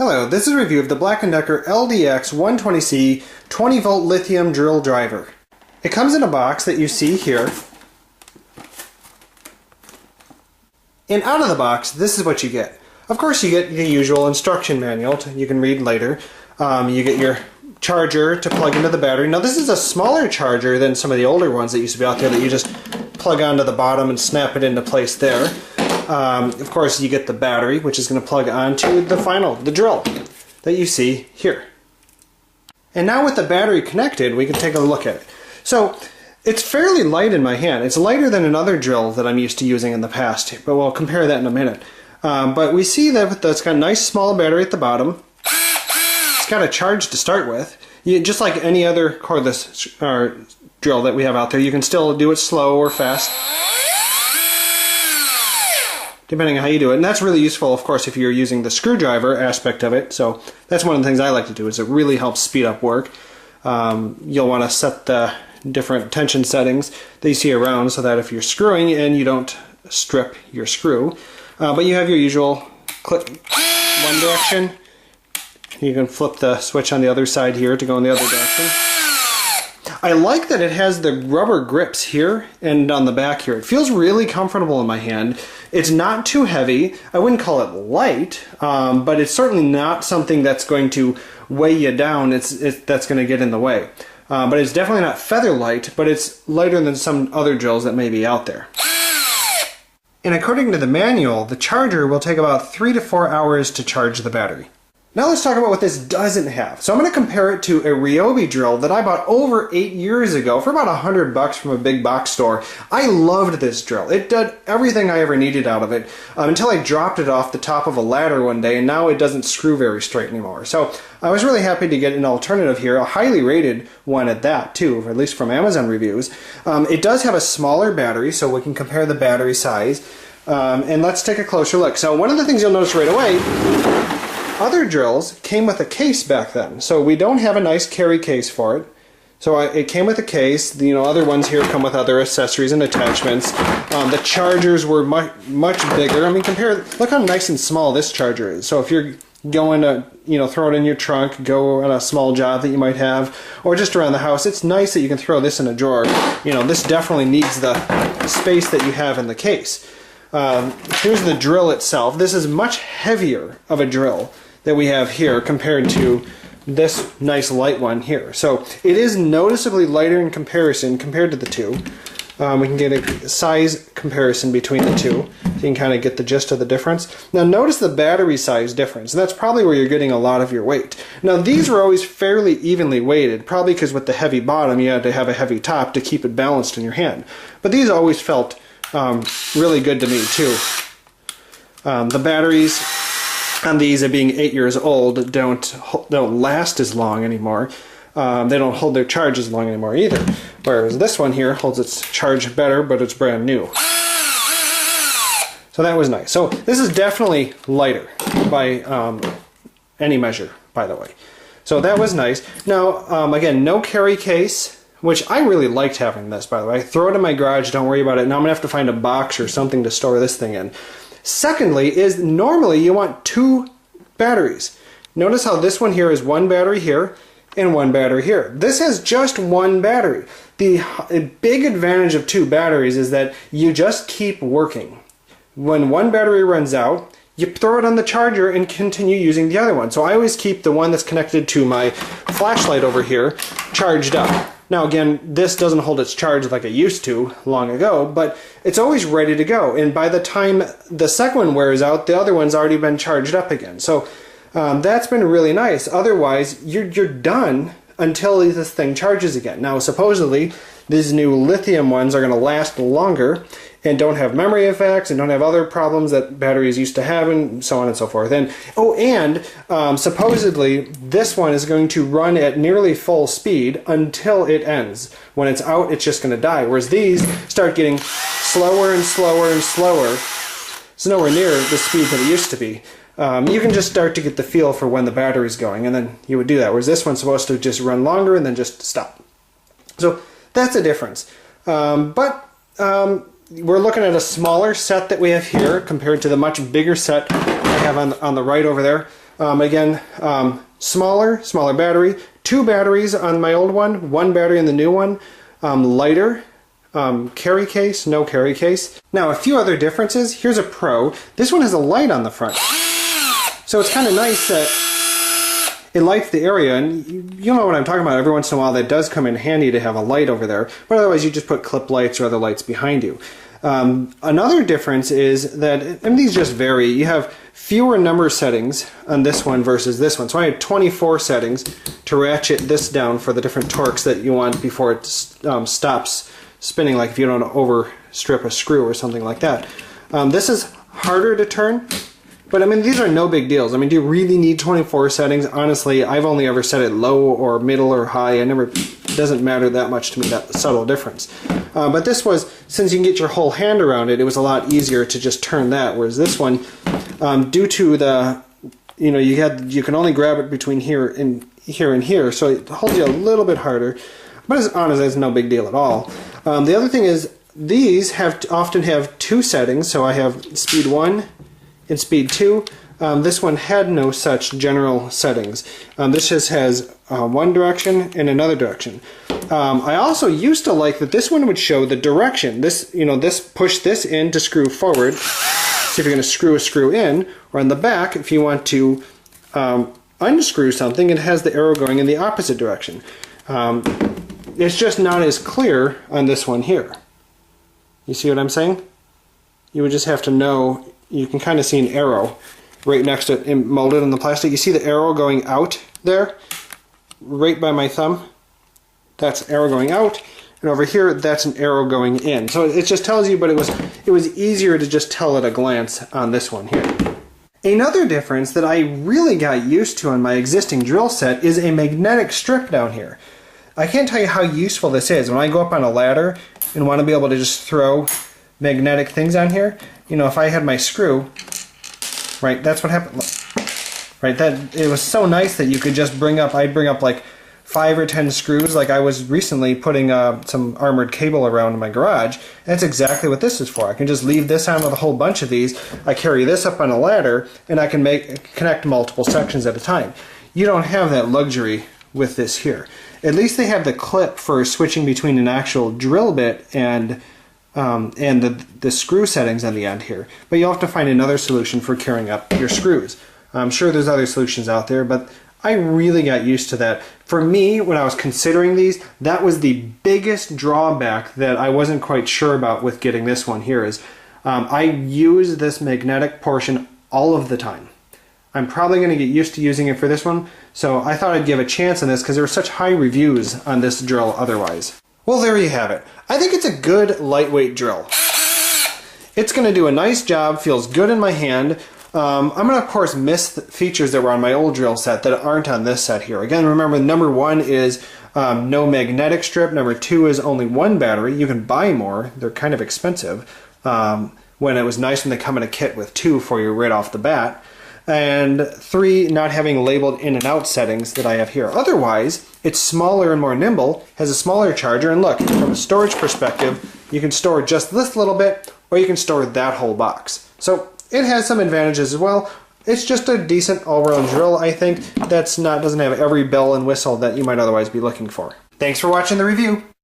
Hello, this is a review of the BLACK+DECKER LDX120C 20V lithium drill driver. It comes in a box that you see here. And out of the box, this is what you get. Of course, you get the usual instruction manual you can read later. You get your charger to plug into the battery. Now this is a smaller charger than some of the older ones that used to be out there that you just plug onto the bottom and snap it into place there. Of course, you get the battery, which is going to plug onto the drill that you see here. And now with the battery connected, we can take a look at it. So it's fairly light in my hand. It's lighter than another drill that I'm used to using in the past, but we'll compare that in a minute. But we see that it's got a nice small battery at the bottom. It's got a charge to start with. Just like any other cordless drill that we have out there, you can still do it slow or fast, depending on how you do it. And that's really useful, of course, if you're using the screwdriver aspect of it. So that's one of the things I like to do, is it really helps speed up work. You'll want to set the different tension settings that you see around so that if you're screwing and you don't strip your screw. But you have your usual click one direction. You can flip the switch on the other side here to go in the other direction. I like that it has the rubber grips here and on the back here. It feels really comfortable in my hand. It's not too heavy. I wouldn't call it light, but it's certainly not something that's going to weigh you down. That's going to get in the way. But it's definitely not feather light, but it's lighter than some other drills that may be out there. And according to the manual, the charger will take about 3 to 4 hours to charge the battery. Now let's talk about what this doesn't have. So I'm going to compare it to a Ryobi drill that I bought over 8 years ago for about $100 from a big box store. I loved this drill. It did everything I ever needed out of it until I dropped it off the top of a ladder one day, and now it doesn't screw very straight anymore. So I was really happy to get an alternative here, a highly rated one at that too, at least from Amazon reviews. It does have a smaller battery, so we can compare the battery size. And let's take a closer look. So one of the things you'll notice right away, other drills came with a case back then, so we don't have a nice carry case for it. So it came with a case. Other ones here come with other accessories and attachments. The chargers were much bigger. I mean, look how nice and small this charger is. So if you're going to, throw it in your trunk, go on a small job that you might have, or just around the house, it's nice that you can throw this in a drawer. This definitely needs the space that you have in the case. Here's the drill itself. This is much heavier of a drill that we have here compared to this nice light one here. So it is noticeably lighter in comparison compared to the two. We can get a size comparison between the two, so you can kind of get the gist of the difference. Now notice the battery size difference, and that's probably where you're getting a lot of your weight. Now these were always fairly evenly weighted, probably because with the heavy bottom you had to have a heavy top to keep it balanced in your hand. But these always felt really good to me too. The batteries on these, being 8 years old, don't last as long anymore. They don't hold their charge as long anymore either. Whereas this one here holds its charge better, but it's brand new. So that was nice. So this is definitely lighter by any measure, by the way. So that was nice. Now, again, no carry case, which I really liked having this, by the way. I throw it in my garage, don't worry about it. Now I'm going to have to find a box or something to store this thing in. Secondly is, normally you want two batteries. Notice how this one here is one battery here and one battery here. This has just one battery. The big advantage of two batteries is that you just keep working. When one battery runs out, you throw it on the charger and continue using the other one. So I always keep the one that's connected to my flashlight over here charged up. Now again, this doesn't hold its charge like it used to long ago, but it's always ready to go. And by the time the second one wears out, the other one's already been charged up again. So that's been really nice. Otherwise, you're done until this thing charges again. Now supposedly, these new lithium ones are going to last longer and don't have memory effects and don't have other problems that batteries used to have, and so on and so forth. And supposedly this one is going to run at nearly full speed until it ends. When it's out, it's just going to die. Whereas these start getting slower and slower and slower. It's nowhere near the speed that it used to be. You can just start to get the feel for when the battery's going, and then you would do that. Whereas this one's supposed to just run longer and then just stop. So that's a difference. We're looking at a smaller set that we have here compared to the much bigger set I have on the right over there. Again, smaller battery, 2 batteries on my old one battery in the new one, lighter, carry case, no carry case. Now a few other differences. Here's a pro. This one has a light on the front. So it's kind of nice that it lights the area, and you know what I'm talking about. Every once in a while that does come in handy to have a light over there, but otherwise you just put clip lights or other lights behind you. Another difference is that, and these just vary, you have fewer number settings on this one versus this one. So I have 24 settings to ratchet this down for the different torques that you want before it stops spinning, like if you don't overstrip a screw or something like that. This is harder to turn, but I mean, these are no big deals. I mean, do you really need 24 settings? Honestly, I've only ever set it low or middle or high. It doesn't matter that much to me, that subtle difference. But this was, since you can get your whole hand around it, it was a lot easier to just turn that, whereas this one, due to the, you can only grab it between here and here, so it holds you a little bit harder, but it's honestly, it's no big deal at all. The other thing is, these often have 2 settings, so I have speed 1 and speed 2. This one had no such general settings. This just has one direction and another direction. I also used to like that this one would show the direction. This push this in to screw forward. So if you're going to screw a screw in, or on the back, if you want to unscrew something, it has the arrow going in the opposite direction. It's just not as clear on this one here. You see what I'm saying? You would just have to know. You can kind of see an arrow right next to it molded in the plastic. You see the arrow going out there, right by my thumb? That's an arrow going out, and over here that's an arrow going in. So it just tells you, but it was easier to just tell at a glance on this one here. Another difference that I really got used to on my existing drill set is a magnetic strip down here. I can't tell you how useful this is. When I go up on a ladder and want to be able to just throw magnetic things on here, if I had my screw, right, that's what happened, right, it was so nice that you could just I'd bring up like 5 or 10 screws. Like I was recently putting some armored cable around in my garage, and that's exactly what this is for. I can just leave this on with a whole bunch of these. I carry this up on a ladder, and I can connect multiple sections at a time. You don't have that luxury with this here. At least they have the clip for switching between an actual drill bit and the screw settings on the end here. But you'll have to find another solution for carrying up your screws. I'm sure there's other solutions out there, but I really got used to that. For me, when I was considering these, that was the biggest drawback that I wasn't quite sure about with getting this one here is I use this magnetic portion all of the time. I'm probably going to get used to using it for this one, so I thought I'd give a chance on this because there were such high reviews on this drill otherwise. Well, there you have it. I think it's a good lightweight drill. It's going to do a nice job, feels good in my hand. I'm going to, of course, miss the features that were on my old drill set that aren't on this set here. Again, remember, number 1 is no magnetic strip. Number 2 is only 1 battery. You can buy more. They're kind of expensive. When it was nice when they come in a kit with 2 for you right off the bat. And 3, not having labeled in and out settings that I have here. Otherwise, it's smaller and more nimble, has a smaller charger, and look, from a storage perspective, you can store just this little bit, or you can store that whole box. So it has some advantages as well. It's just a decent all-round drill, I think, doesn't have every bell and whistle that you might otherwise be looking for. Thanks for watching the review.